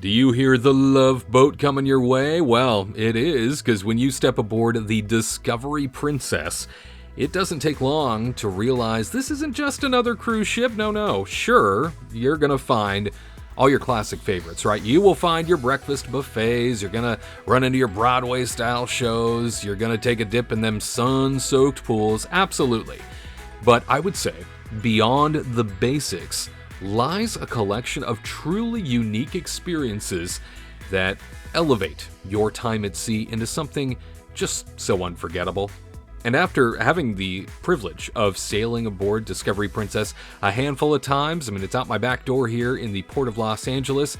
Do you hear the love boat coming your way? Well, it is, because when you step aboard the Discovery Princess, it doesn't take long to realize this isn't just another cruise ship. No. Sure, you're going to find all your classic favorites, right? You will find your breakfast buffets, you're going to run into your Broadway-style shows, you're going to take a dip in them sun-soaked pools, absolutely. But I would say, beyond the basics, lies a collection of truly unique experiences that elevate your time at sea into something just so unforgettable. And after having the privilege of sailing aboard Discovery Princess a handful of times, it's out my back door here in the Port of Los Angeles,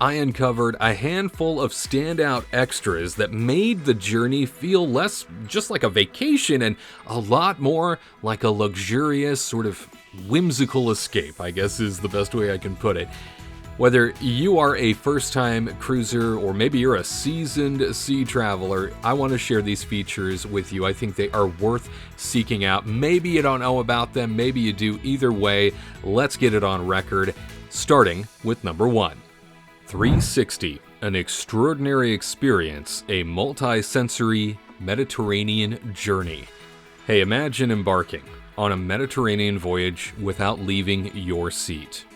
I uncovered a handful of standout extras that made the journey feel less just like a vacation and a lot more like a luxurious, sort of whimsical escape, I guess is the best way I can put it. Whether you are a first-time cruiser or maybe you're a seasoned sea traveler, I want to share these features with you. I think they are worth seeking out. Maybe you don't know about them, maybe you do. Either way, let's get it on record, starting with number 1. 360, an extraordinary experience, a multi-sensory Mediterranean journey. Hey, imagine embarking on a Mediterranean voyage without leaving your seat.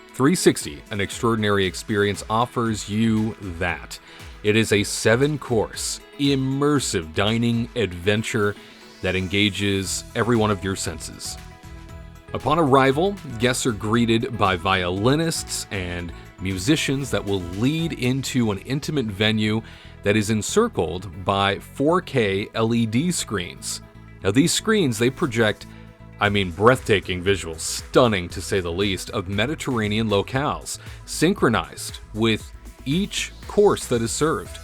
360, an extraordinary experience, offers you that. It is a 7-course, immersive dining adventure that engages every one of your senses. Upon arrival, guests are greeted by violinists and musicians that will lead into an intimate venue that is encircled by 4K LED screens. Now these screens, they project, breathtaking visuals, stunning to say the least, of Mediterranean locales, synchronized with each course that is served.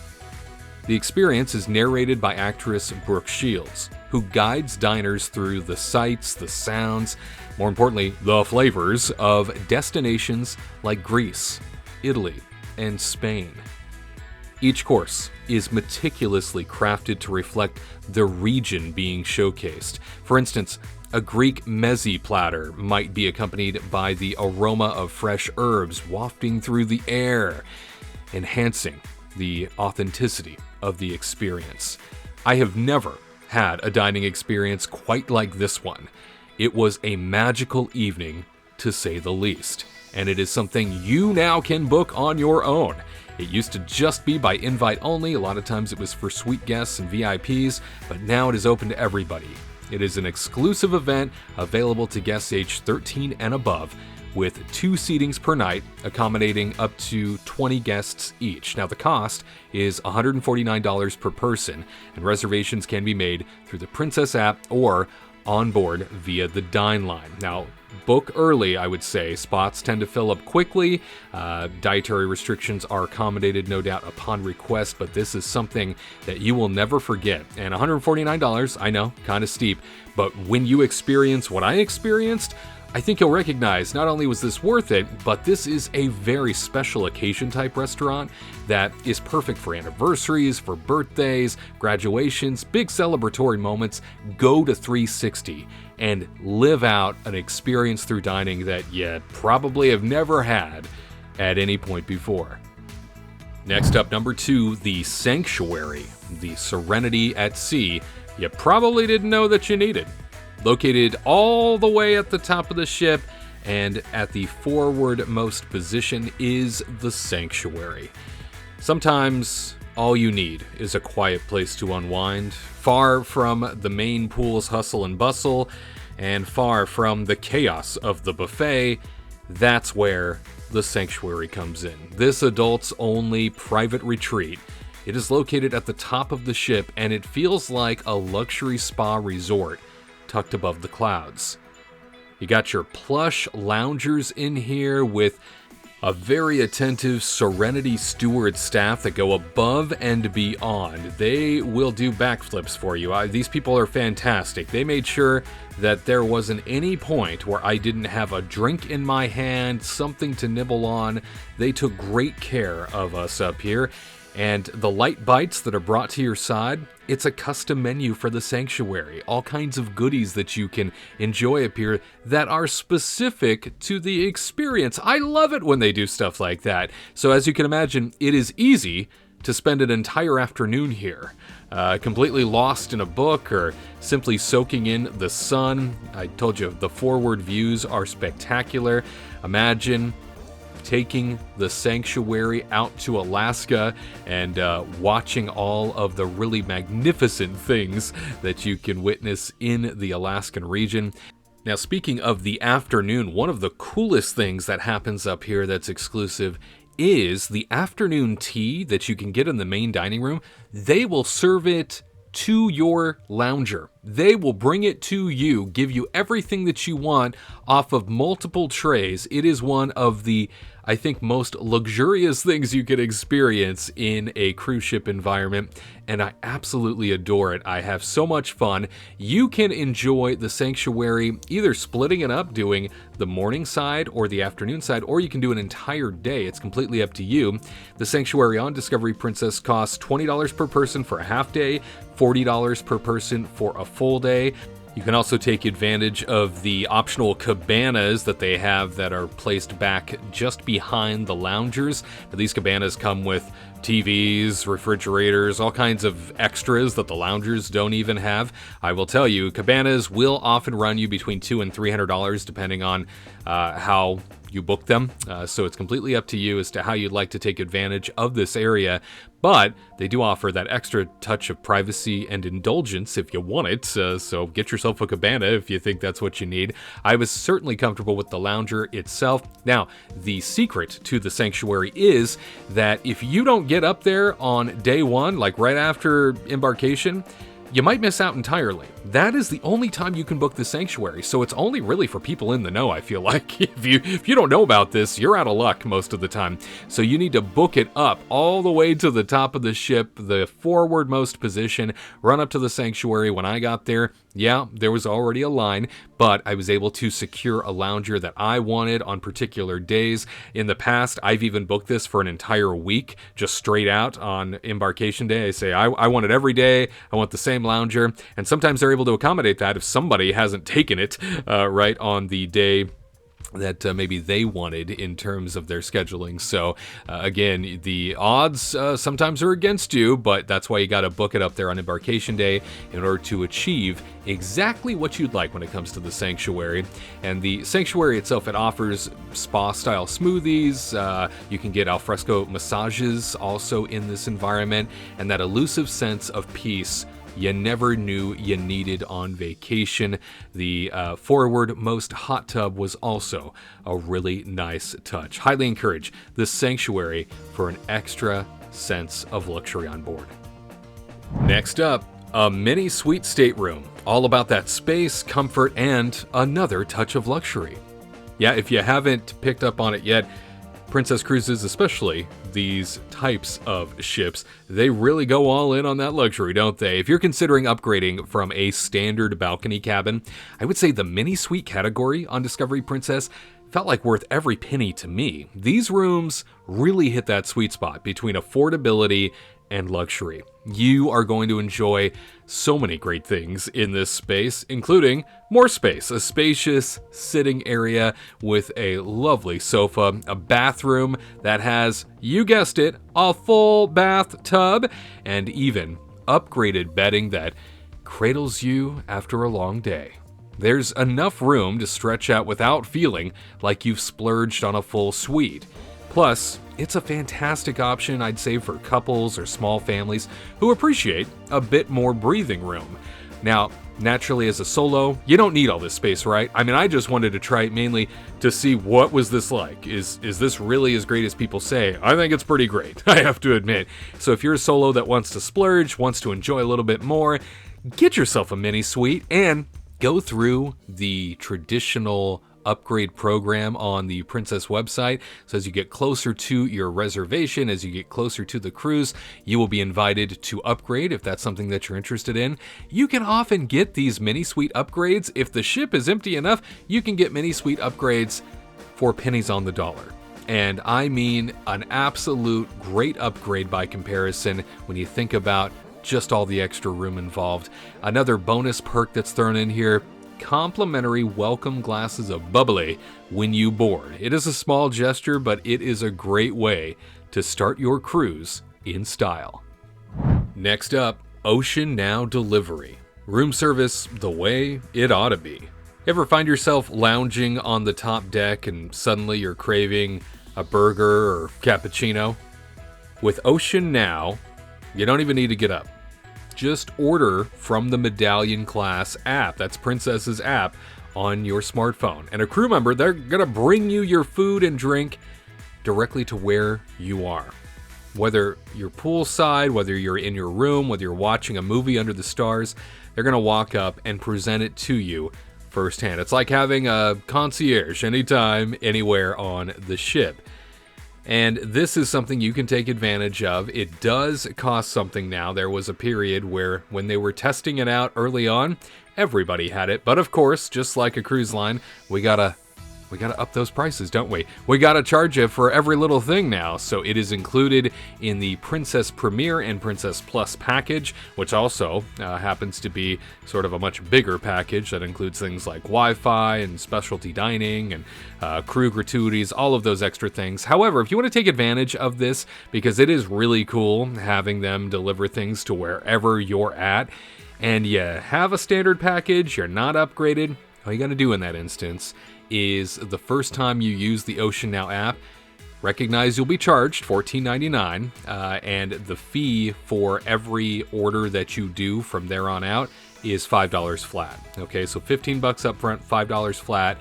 The experience is narrated by actress Brooke Shields, who guides diners through the sights, the sounds, more importantly, the flavors of destinations like Greece, Italy, and Spain. Each course is meticulously crafted to reflect the region being showcased. For instance, a Greek meze platter might be accompanied by the aroma of fresh herbs wafting through the air, enhancing the authenticity of the experience. I have never had a dining experience quite like this one. It was a magical evening, to say the least, and it is something you now can book on your own. It used to just be by invite only. A lot of times it was for suite guests and VIPs, but now it is open to everybody. It is an exclusive event available to guests aged 13 and above, with 2 seatings per night, accommodating up to 20 guests each. Now the cost is $149 per person, and reservations can be made through the Princess app or on board via the Dine line. Now, book early, I would say. Spots tend to fill up quickly. Dietary restrictions are accommodated, no doubt, upon request, but this is something that you will never forget. And $149, I know, kind of steep, but when you experience what I experienced, I think you'll recognize not only was this worth it, but this is a very special occasion type restaurant that is perfect for anniversaries, for birthdays, graduations, big celebratory moments. Go to 360 and live out an experience through dining that you probably have never had at any point before. Next up, number 2, the Sanctuary, the Serenity at Sea you probably didn't know that you needed. Located all the way at the top of the ship and at the forwardmost position is the Sanctuary. Sometimes all you need is a quiet place to unwind, far from the main pool's hustle and bustle, and far from the chaos of the buffet. That's where the Sanctuary comes in. This adults-only private retreat. It is located at the top of the ship, and it feels like a luxury spa resort tucked above the clouds. You got your plush loungers in here with a very attentive Serenity steward staff that go above and beyond. They will do backflips for you. These people are fantastic. They made sure that there wasn't any point where I didn't have a drink in my hand, something to nibble on. They took great care of us up here. And the light bites that are brought to your side, it's a custom menu for the sanctuary. All kinds of goodies that you can enjoy up here that are specific to the experience. I love it when they do stuff like that. So as you can imagine, it is easy to spend an entire afternoon here, completely lost in a book or simply soaking in the sun. I told you, the forward views are spectacular. Imagine taking the sanctuary out to Alaska and watching all of the really magnificent things that you can witness in the Alaskan region. Now, speaking of the afternoon, one of the coolest things that happens up here that's exclusive is the afternoon tea that you can get in the main dining room. They will serve it to your lounger. They will bring it to you, give you everything that you want off of multiple trays. It is one of the, I think, most luxurious things you could experience in a cruise ship environment, and I absolutely adore it. I have so much fun. You can enjoy the sanctuary either splitting it up, doing the morning side or the afternoon side, or you can do an entire day. It's completely up to you. The sanctuary on Discovery Princess costs $20 per person for a half day, $40 per person for a full day. You can also take advantage of the optional cabanas that they have that are placed back just behind the loungers. Now, these cabanas come with TVs, refrigerators, all kinds of extras that the loungers don't even have. I will tell you, cabanas will often run you between $200 and $300 depending on how you book them. So it's completely up to you as to how you'd like to take advantage of this area. But they do offer that extra touch of privacy and indulgence if you want it. So get yourself a cabana if you think that's what you need. I was certainly comfortable with the lounger itself. Now, the secret to the sanctuary is that if you don't get up there on day one, like right after embarkation, you might miss out entirely. That is the only time you can book the sanctuary, so it's only really for people in the know, I feel like. If you don't know about this, you're out of luck most of the time. So you need to book it up all the way to the top of the ship, the forwardmost position, run up to the sanctuary. When I got there, yeah, there was already a line, but I was able to secure a lounger that I wanted on particular days. In the past, I've even booked this for an entire week, just straight out on embarkation day. I say, I want it every day, I want the same lounger, and sometimes they're able to accommodate that if somebody hasn't taken it right on the day that maybe they wanted in terms of their scheduling. So again, the odds sometimes are against you, but that's why you got to book it up there on embarkation day in order to achieve exactly what you'd like when it comes to the sanctuary. And the sanctuary itself, it offers spa-style smoothies. You can get alfresco massages also in this environment, and that elusive sense of peace you never knew you needed on vacation. The forwardmost hot tub was also a really nice touch. Highly encourage the sanctuary for an extra sense of luxury on board. Next up, a mini suite stateroom. All about that space, comfort, and another touch of luxury. Yeah, if you haven't picked up on it yet, Princess Cruises, especially these types of ships, they really go all in on that luxury, don't they? If you're considering upgrading from a standard balcony cabin, I would say the mini suite category on Discovery Princess felt like worth every penny to me. These rooms really hit that sweet spot between affordability and luxury. You are going to enjoy so many great things in this space, including more space, a spacious sitting area with a lovely sofa, a bathroom that has, you guessed it, a full bathtub, and even upgraded bedding that cradles you after a long day. There's enough room to stretch out without feeling like you've splurged on a full suite. Plus, it's a fantastic option, I'd say, for couples or small families who appreciate a bit more breathing room. Now, naturally, as a solo, you don't need all this space, right? I mean, I just wanted to try it mainly to see what was this like. Is this really as great as people say? I think it's pretty great, I have to admit. So if you're a solo that wants to splurge, wants to enjoy a little bit more, get yourself a mini suite and go through the traditional upgrade program on the Princess website. So as you get closer to your reservation, as you get closer to the cruise, you will be invited to upgrade if that's something that you're interested in. You can often get these mini suite upgrades. If the ship is empty enough, you can get mini suite upgrades for pennies on the dollar. And I mean an absolute great upgrade by comparison when you think about just all the extra room involved. Another bonus perk that's thrown in here: complimentary welcome glasses of bubbly when you board. It is a small gesture, but it is a great way to start your cruise in style. Next up, OceanNow Delivery. Room service the way it ought to be. Ever find yourself lounging on the top deck and suddenly you're craving a burger or cappuccino? With OceanNow, you don't even need to get up. Just order from the Medallion Class app. That's Princess's app on your smartphone. And a crew member, they're going to bring you your food and drink directly to where you are. Whether you're poolside, whether you're in your room, whether you're watching a movie under the stars, they're going to walk up and present it to you firsthand. It's like having a concierge anytime, anywhere on the ship. And this is something you can take advantage of. It does cost something now. There was a period where when they were testing it out early on, everybody had it. But of course, just like a cruise line, we gotta up those prices, don't we? We gotta charge you for every little thing now. So it is included in the Princess Premier and Princess Plus package, which also happens to be sort of a much bigger package that includes things like Wi-Fi and specialty dining and crew gratuities, all of those extra things. However, if you want to take advantage of this, because it is really cool having them deliver things to wherever you're at, and you have a standard package, you're not upgraded, all you gotta do in that instance is the first time you use the OceanNow app, recognize you'll be charged $14.99, and the fee for every order that you do from there on out is $5 flat. Okay, so $15 up front, $5 flat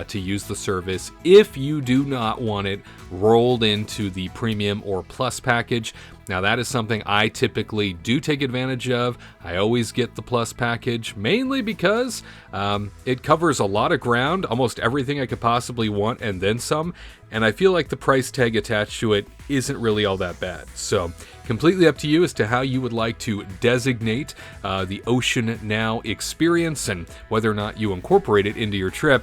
to use the service. If you do not want it rolled into the premium or plus package, now that is something I typically do take advantage of. I always get the plus package, mainly because it covers a lot of ground, almost everything I could possibly want and then some, and I feel like the price tag attached to it isn't really all that bad. So completely up to you as to how you would like to designate the OceanNow experience and whether or not you incorporate it into your trip.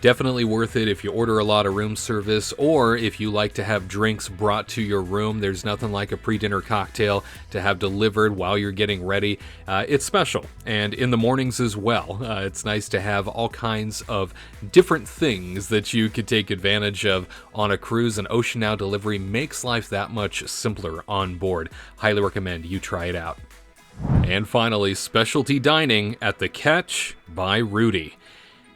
Definitely worth it if you order a lot of room service, or if you like to have drinks brought to your room. There's nothing like a pre-dinner cocktail to have delivered while you're getting ready. It's special, and in the mornings as well. It's nice to have all kinds of different things that you could take advantage of on a cruise, and OceanNow Delivery makes life that much simpler on board. Highly recommend you try it out. And finally, specialty dining at the Catch by Rudi.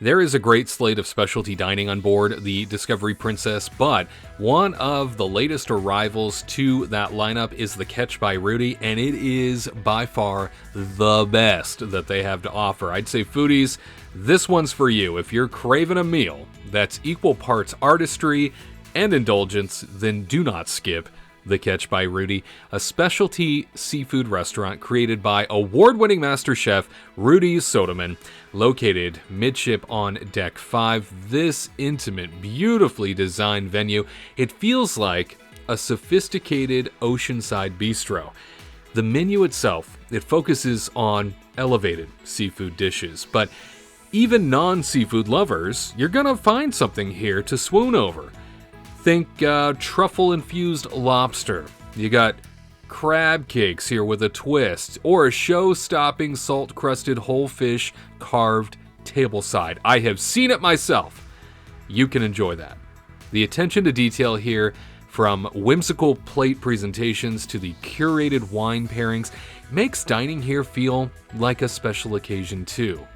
There is a great slate of specialty dining on board the Discovery Princess, but one of the latest arrivals to that lineup is the Catch by Rudi, and it is by far the best that they have to offer. I'd say, foodies, this one's for you. If you're craving a meal that's equal parts artistry and indulgence, then do not skip the Catch by Rudi, a specialty seafood restaurant created by award-winning Master Chef Rudi Sodamin, located midship on Deck 5. This intimate, beautifully designed venue, it feels like a sophisticated oceanside bistro. The menu itself, it focuses on elevated seafood dishes, but even non-seafood lovers, you're gonna find something here to swoon over. Think truffle-infused lobster. You got crab cakes here with a twist, or a show-stopping salt-crusted whole fish carved tableside. I have seen it myself. You can enjoy that. The attention to detail here, from whimsical plate presentations to the curated wine pairings, makes dining here feel like a special occasion too.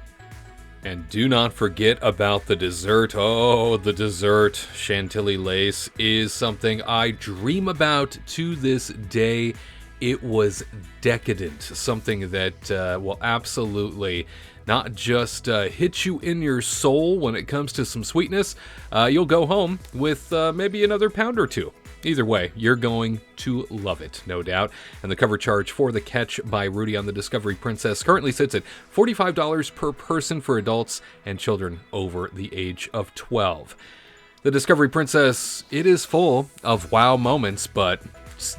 And do not forget about the dessert. Oh, the dessert, Chantilly lace, is something I dream about to this day. It was decadent, something that will absolutely not just hit you in your soul when it comes to some sweetness. You'll go home with maybe another pound or two. Either way, you're going to love it, no doubt. And the cover charge for the Catch by Rudi on the Discovery Princess currently sits at $45 per person for adults and children over the age of 12. The Discovery Princess, it is full of wow moments, but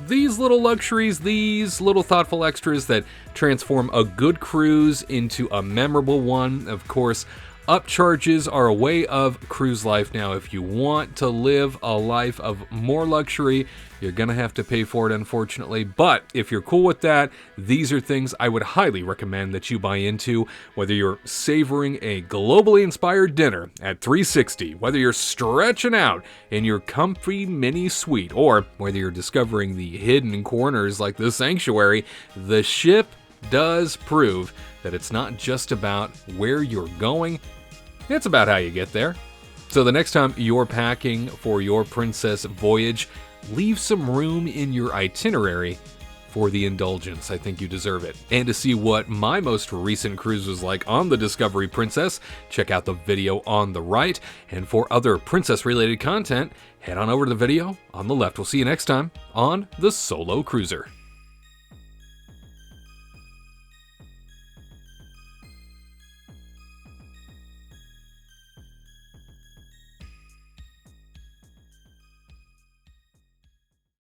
these little luxuries, these little thoughtful extras that transform a good cruise into a memorable one. Of course, Upcharges are a way of cruise life now. If you want to live a life of more luxury, you're going to have to pay for it, unfortunately. But if you're cool with that, these are things I would highly recommend that you buy into. Whether you're savoring a globally inspired dinner at 360, whether you're stretching out in your comfy mini suite, or whether you're discovering the hidden corners like the sanctuary, the ship does prove that it's not just about where you're going, it's about how you get there. So the next time you're packing for your princess voyage, leave some room in your itinerary for the indulgence. I think you deserve it. And to see what my most recent cruise was like on the Discovery Princess, check out the video on the right. And for other princess-related content, head on over to the video on the left. We'll see you next time on The Solo Cruiser.